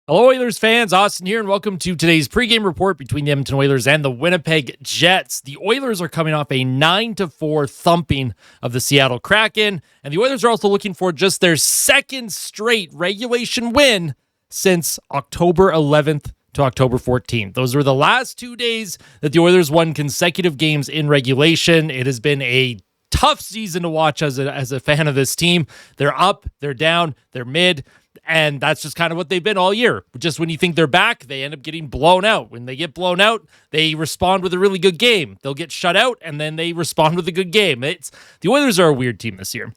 Hello, Oilers fans. Austin here, and welcome to today's pregame report between the Edmonton Oilers and the Winnipeg Jets. The Oilers are coming off a 9-4 thumping of the Seattle Kraken, and the Oilers are also looking for just their second straight regulation win since October 11th to October 14th. Those were the last 2 days that the Oilers won consecutive games in regulation. It has been a tough season to watch as a fan of this team. They're up, they're down, they're mid. And that's just kind of what they've been all year. Just when you think they're back, they end up getting blown out. When they get blown out, they respond with a really good game. They'll get shut out, and then they respond with a good game. The Oilers are a weird team this year.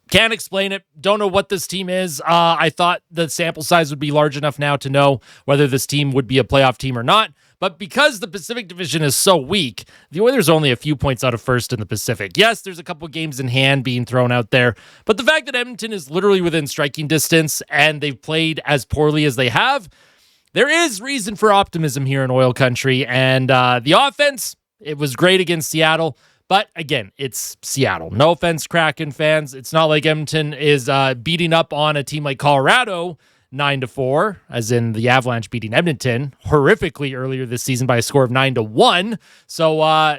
Can't explain it. Don't know what this team is. I thought the sample size would be large enough now to know whether this team would be a playoff team or not. But because the Pacific Division is so weak, the Oilers are only a few points out of first in the Pacific. Yes, there's a couple games in hand being thrown out there, but the fact that Edmonton is literally within striking distance and they've played as poorly as they have, there is reason for optimism here in Oil Country. And the offense, it was great against Seattle. But again, it's Seattle. No offense, Kraken fans. It's not like Edmonton is beating up on a team like Colorado 9-4, as in the Avalanche beating Edmonton horrifically earlier this season by a score of 9-1. So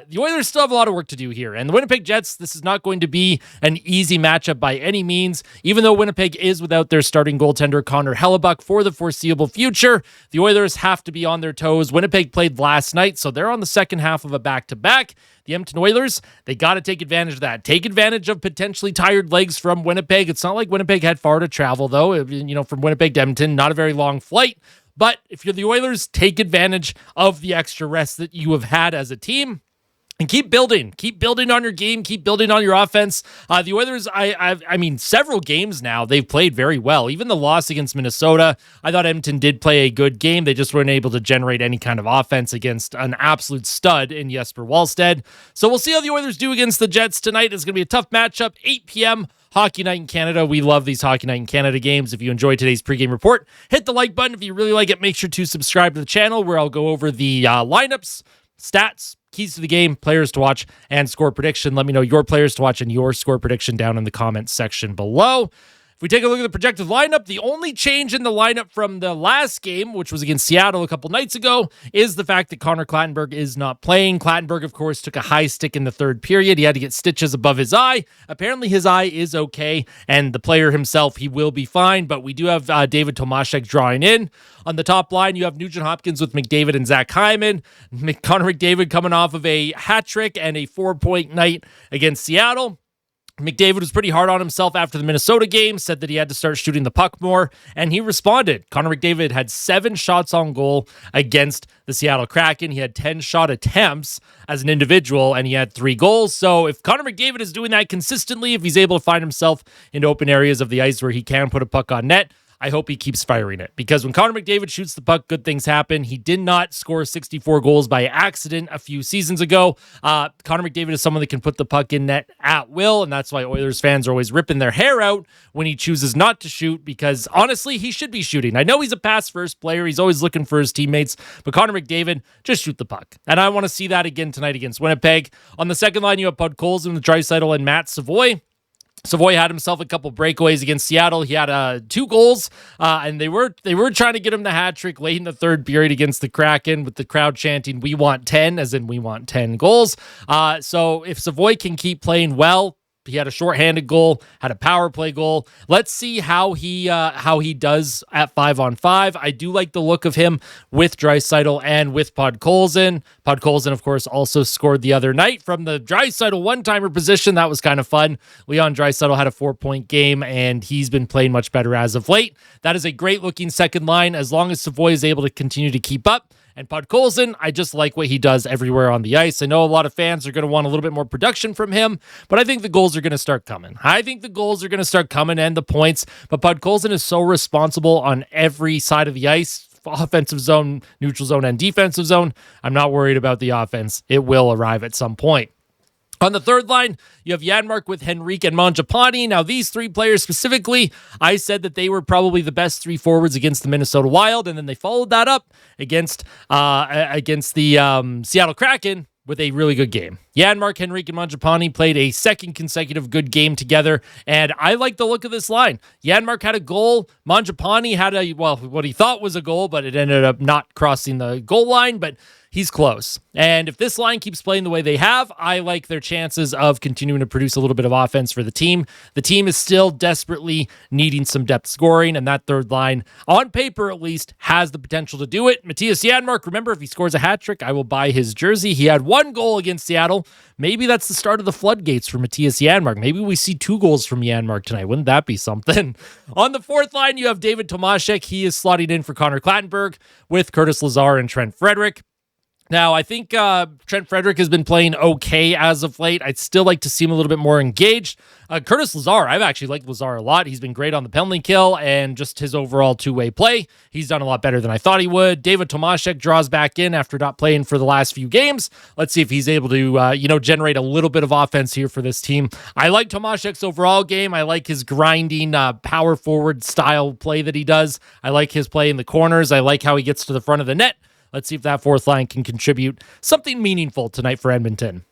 the Oilers still have a lot of work to do here. And the Winnipeg Jets, this is not going to be an easy matchup by any means. Even though Winnipeg is without their starting goaltender Connor Hellebuck for the foreseeable future, the Oilers have to be on their toes. Winnipeg played last night, so they're on the second half of a back-to-back. The Edmonton Oilers, they got to take advantage of that. Take advantage of potentially tired legs from Winnipeg. It's not like Winnipeg had far to travel, though. From Winnipeg to Edmonton, not a very long flight. But if you're the Oilers, take advantage of the extra rest that you have had as a team. And keep building. Keep building on your game. Keep building on your offense. The Oilers, several games now, they've played very well. Even the loss against Minnesota, I thought Edmonton did play a good game. They just weren't able to generate any kind of offense against an absolute stud in Jesper Wallstedt. So we'll see how the Oilers do against the Jets tonight. It's going to be a tough matchup. 8 p.m. Hockey Night in Canada. We love these Hockey Night in Canada games. If you enjoyed today's pregame report, hit the like button. If you really like it, make sure to subscribe to the channel where I'll go over the lineups, stats, keys to the game, players to watch, and score prediction. Let me know your players to watch and your score prediction down in the comments section below. If we take a look at the projected lineup, the only change in the lineup from the last game, which was against Seattle a couple nights ago, is the fact that Connor Clattenburg is not playing. Clattenburg, of course, took a high stick in the third period. He had to get stitches above his eye. Apparently, his eye is okay, and the player himself, he will be fine, but we do have David Tomaszek drawing in. On the top line, you have Nugent Hopkins with McDavid and Zach Hyman. Connor McDavid coming off of a hat trick and a 4-point night against Seattle. McDavid was pretty hard on himself after the Minnesota game, said that he had to start shooting the puck more, and he responded. Connor McDavid had 7 shots on goal against the Seattle Kraken. He had 10 shot attempts as an individual, and he had 3 goals. So if Connor McDavid is doing that consistently, if he's able to find himself in open areas of the ice where he can put a puck on net, I hope he keeps firing it, because when Connor McDavid shoots the puck, good things happen. He did not score 64 goals by accident a few seasons ago. Connor McDavid is someone that can put the puck in net at will, and that's why Oilers fans are always ripping their hair out when he chooses not to shoot, because honestly, he should be shooting. I know he's a pass-first player. He's always looking for his teammates, but Connor McDavid, just shoot the puck. And I want to see that again tonight against Winnipeg. On the second line, you have Podkolzin with Draisaitl and Matt Savoy. Savoy had himself a couple breakaways against Seattle. He had 2 goals, and they were trying to get him the hat trick late in the third period against the Kraken, with the crowd chanting, "We want 10," as in we want 10 goals. So if Savoy can keep playing well, he had a shorthanded goal, had a power play goal. Let's see how he does at 5-on-5. I do like the look of him with Draisaitl and with Podkolzin. Podkolzin, of course, also scored the other night from the Draisaitl one-timer position. That was kind of fun. Leon Draisaitl had a 4-point game, and he's been playing much better as of late. That is a great-looking second line, as long as Savoy is able to continue to keep up. And Podkolzin, I just like what he does everywhere on the ice. I know a lot of fans are going to want a little bit more production from him, but I think the goals are going to start coming. And the points. But Podkolzin is so responsible on every side of the ice, offensive zone, neutral zone, and defensive zone. I'm not worried about the offense. It will arrive at some point. On the third line, you have Janmark with Henrique and Mangiapane. Now, these 3 players specifically, I said that they were probably the best 3 forwards against the Minnesota Wild, and then they followed that up against the Seattle Kraken. with a really good game. Janmark, Henrique, and Mangiapane played a second consecutive good game together, and I like the look of this line. Janmark had a goal. Mangiapane had what he thought was a goal, but it ended up not crossing the goal line, but he's close. And if this line keeps playing the way they have, I like their chances of continuing to produce a little bit of offense for the team. The team is still desperately needing some depth scoring, and that third line, on paper at least, has the potential to do it. Matthias Janmark, remember, if he scores a hat trick, I will buy his jersey. He had one goal against Seattle. Maybe that's the start of the floodgates for Matthias Janmark. Maybe we see 2 goals from Janmark tonight. Wouldn't that be something? On the fourth line, you have David Tomaszek. He is slotting in for Connor Clattenburg with Curtis Lazar and Trent Frederick. Now, I think Trent Frederick has been playing okay as of late. I'd still like to see him a little bit more engaged. Curtis Lazar, I've actually liked Lazar a lot. He's been great on the penalty kill and just his overall two-way play. He's done a lot better than I thought he would. David Tomaszek draws back in after not playing for the last few games. Let's see if he's able to, generate a little bit of offense here for this team. I like Tomaszek's overall game. I like his grinding, power forward style play that he does. I like his play in the corners. I like how he gets to the front of the net. Let's see if that fourth line can contribute something meaningful tonight for Edmonton.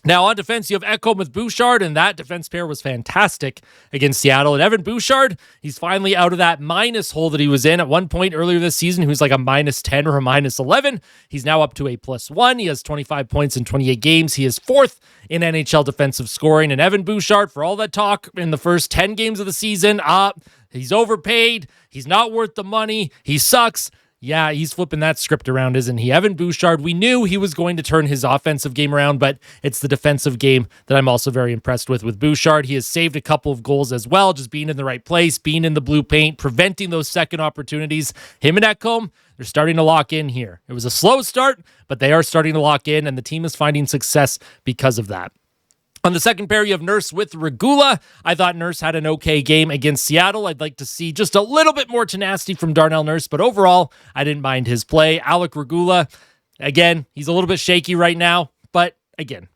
Now, on defense, you have Ekholm with Bouchard, and that defense pair was fantastic against Seattle. And Evan Bouchard, he's finally out of that minus hole that he was in. At one point earlier this season, he was like a -10 or a -11. He's now up to a +1. He has 25 points in 28 games. He is 4th in NHL defensive scoring. And Evan Bouchard, for all that talk in the first 10 games of the season, he's overpaid. He's not worth the money. He sucks. Yeah, he's flipping that script around, isn't he? Evan Bouchard, we knew he was going to turn his offensive game around, but it's the defensive game that I'm also very impressed with Bouchard. He has saved a couple of goals as well, just being in the right place, being in the blue paint, preventing those second opportunities. Him and Ekholm, they're starting to lock in here. It was a slow start, but they are starting to lock in, and the team is finding success because of that. On the second pair, you have Nurse with Regula. I thought Nurse had an okay game against Seattle. I'd like to see just a little bit more tenacity from Darnell Nurse, but overall, I didn't mind his play. Alec Regula, again, he's a little bit shaky right now, but again,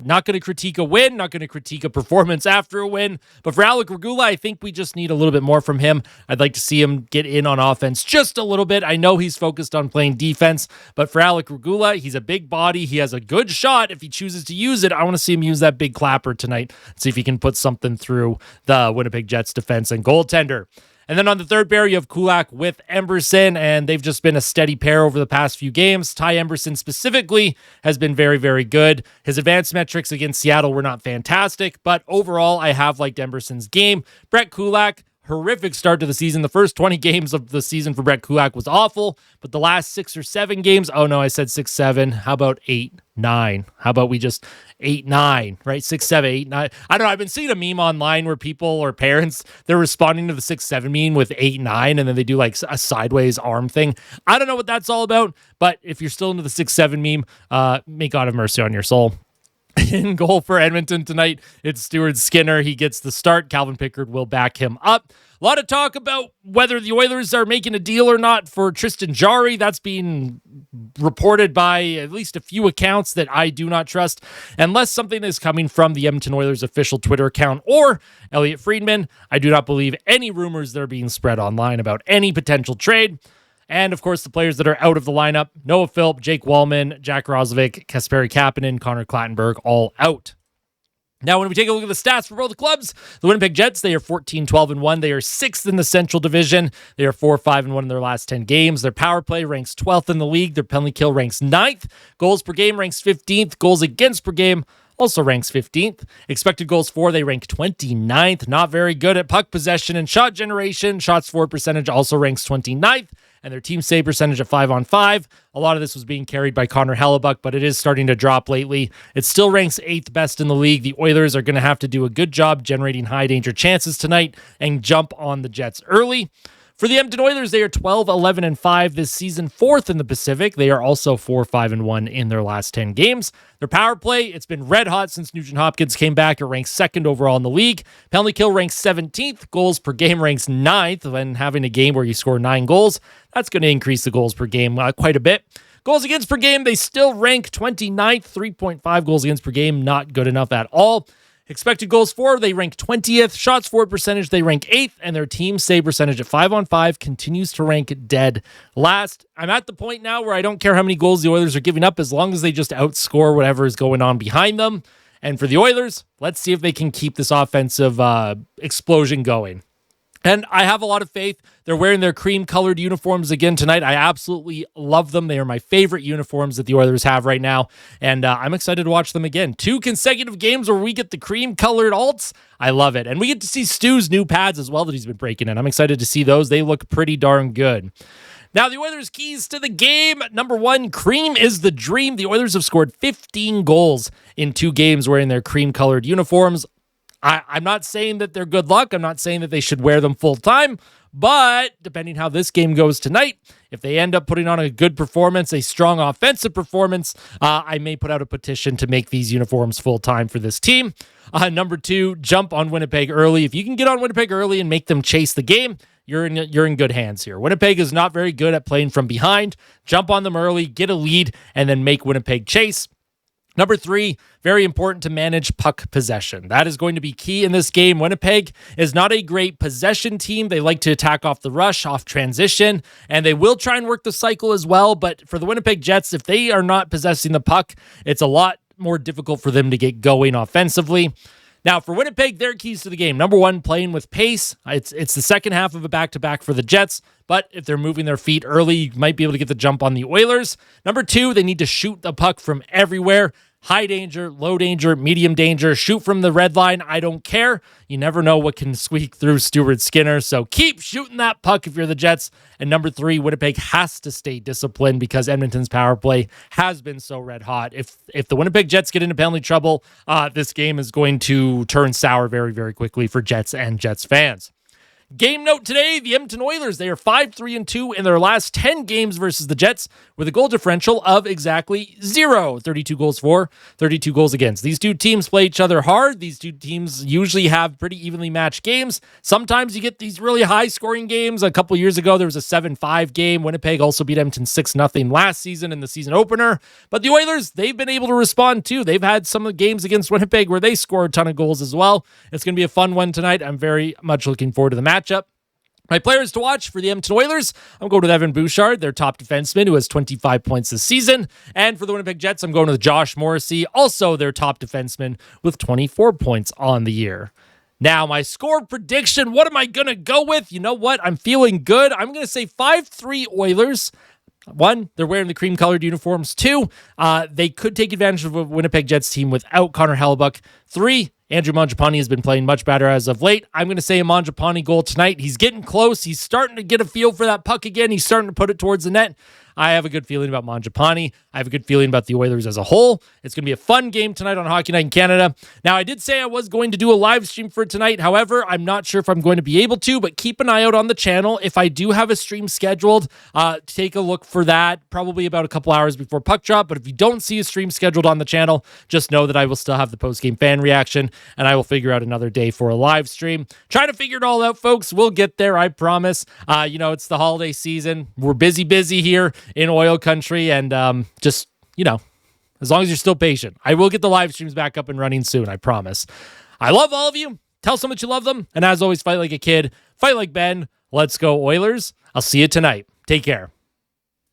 not going to critique a win, not going to critique a performance after a win. But for Alec Regula, I think we just need a little bit more from him. I'd like to see him get in on offense just a little bit. I know he's focused on playing defense, but for Alec Regula, he's a big body. He has a good shot. If he chooses to use it, I want to see him use that big clapper tonight. See if he can put something through the Winnipeg Jets defense and goaltender. And then on the third pair, you have Kulak with Emberson, and they've just been a steady pair over the past few games. Ty Emberson specifically has been very, very good. His advanced metrics against Seattle were not fantastic, but overall, I have liked Emberson's game. Brett Kulak, horrific start to the season. The first 20 games of the season for Brett Kulak was awful, but the last 6 or 7 games, oh no, I said 6, 7. How about 8, 9? How about we just 8, 9, right? 6, 7, 8, 9. I don't know. I've been seeing a meme online where people or parents, they're responding to the 6, 7 meme with 8, 9, and then they do like a sideways arm thing. I don't know what that's all about, but if you're still into the 6, 7 meme, may God have mercy on your soul. In goal for Edmonton tonight, it's Stuart Skinner. He gets the start. Calvin Pickard will back him up. A lot of talk about whether the Oilers are making a deal or not for Tristan Jarry. That's being reported by at least a few accounts that I do not trust. Unless something is coming from the Edmonton Oilers official Twitter account or Elliot Friedman, I do not believe any rumors that are being spread online about any potential trade. And, of course, the players that are out of the lineup, Noah Philp, Jake Wallman, Jack Roslovic, Kasperi Kapanen, Connor Clattenburg, all out. Now, when we take a look at the stats for both clubs, the Winnipeg Jets, they are 14-12-1. They are 6th in the Central Division. They are 4-5-1 in their last 10 games. Their power play ranks 12th in the league. Their penalty kill ranks 9th. Goals per game ranks 15th. Goals against per game also ranks 15th. Expected goals for, they rank 29th. Not very good at puck possession and shot generation. Shots for percentage also ranks 29th. And their team save percentage at 5-on-5. A lot of this was being carried by Connor Hellebuck, but it is starting to drop lately. It still ranks 8th best in the league. The Oilers are going to have to do a good job generating high danger chances tonight and jump on the Jets early. For the Edmonton Oilers, they are 12-11-5 this season, 4th in the Pacific. They are also 4-5-1 in their last 10 games. Their power play, it's been red hot since Nugent Hopkins came back. It ranks 2nd overall in the league. Penalty kill ranks 17th. Goals per game ranks 9th. When having a game where you score 9 goals, that's going to increase the goals per game quite a bit. Goals against per game, they still rank 29th. 3.5 goals against per game, not good enough at all. Expected goals for, they rank 20th. Shots for percentage, they rank 8th. And their team save percentage at 5-on-5 continues to rank dead last. I'm at the point now where I don't care how many goals the Oilers are giving up as long as they just outscore whatever is going on behind them. And for the Oilers, let's see if they can keep this offensive explosion going. And I have a lot of faith. They're wearing their cream-colored uniforms again tonight. I absolutely love them. They are my favorite uniforms that the Oilers have right now, and I'm excited to watch them again. 2 consecutive games where we get the cream-colored alts. I love it. And we get to see Stu's new pads as well that he's been breaking in. I'm excited to see those. They look pretty darn good. Now, the Oilers' keys to the game. Number 1, cream is the dream. The Oilers have scored 15 goals in 2 games wearing their cream-colored uniforms. I'm not saying that they're good luck. I'm not saying that they should wear them full time, but depending how this game goes tonight, if they end up putting on a good performance, a strong offensive performance, I may put out a petition to make these uniforms full time for this team. Number 2, jump on Winnipeg early. If you can get on Winnipeg early and make them chase the game, you're in good hands here. Winnipeg is not very good at playing from behind. Jump on them early, get a lead, and then make Winnipeg chase. Number 3, very important to manage puck possession. That is going to be key in this game. Winnipeg is not a great possession team. They like to attack off the rush, off transition, and they will try and work the cycle as well. But for the Winnipeg Jets, if they are not possessing the puck, it's a lot more difficult for them to get going offensively. Now, for Winnipeg, their keys to the game. Number 1, playing with pace. It's the second half of a back-to-back for the Jets, but if they're moving their feet early, you might be able to get the jump on the Oilers. Number 2, they need to shoot the puck from everywhere. High danger, low danger, medium danger, shoot from the red line. I don't care. You never know what can squeak through Stuart Skinner. So keep shooting that puck if you're the Jets. And number 3, Winnipeg has to stay disciplined because Edmonton's power play has been so red hot. If the Winnipeg Jets get into penalty trouble, this game is going to turn sour very, very quickly for Jets and Jets fans. Game note today, the Edmonton Oilers, they are 5-3-2 in their last 10 games versus the Jets with a goal differential of exactly 0. 32 goals for, 32 goals against. These 2 teams play each other hard. These 2 teams usually have pretty evenly matched games. Sometimes you get these really high-scoring games. A couple years ago, there was a 7-5 game. Winnipeg also beat Edmonton 6-0 last season in the season opener. But the Oilers, they've been able to respond too. They've had some of the games against Winnipeg where they scored a ton of goals as well. It's going to be a fun one tonight. I'm very much looking forward to the matchup. My players to watch for the Edmonton Oilers, I'm going with Evan Bouchard, their top defenseman, who has 25 points this season. And for the Winnipeg Jets, I'm going with Josh Morrissey, also their top defenseman, with 24 points on the year. Now, my score prediction, what am I going to go with? You know what? I'm feeling good. I'm going to say 5-3 Oilers. 1, they're wearing the cream-colored uniforms. 2, they could take advantage of a Winnipeg Jets team without Connor Hellebuyck. 3, Andrew Mangiapane has been playing much better as of late. I'm going to say a Mangiapane goal tonight. He's getting close. He's starting to get a feel for that puck again. He's starting to put it towards the net. I have a good feeling about Mangiapane. I have a good feeling about the Oilers as a whole. It's going to be a fun game tonight on Hockey Night in Canada. Now, I did say I was going to do a live stream for tonight. However, I'm not sure if I'm going to be able to, but keep an eye out on the channel. If I do have a stream scheduled, take a look for that, probably about a couple hours before puck drop. But if you don't see a stream scheduled on the channel, just know that I will still have the post-game fan reaction, and I will figure out another day for a live stream. Try to figure it all out, folks. We'll get there, I promise. It's the holiday season. We're busy here in oil country, and as long as you're still patient, I will get the live streams back up and running soon, I promise. I love all of you. Tell someone that you love them, and as always, fight like a kid, fight like Ben. Let's go Oilers. I'll see you tonight. Take care.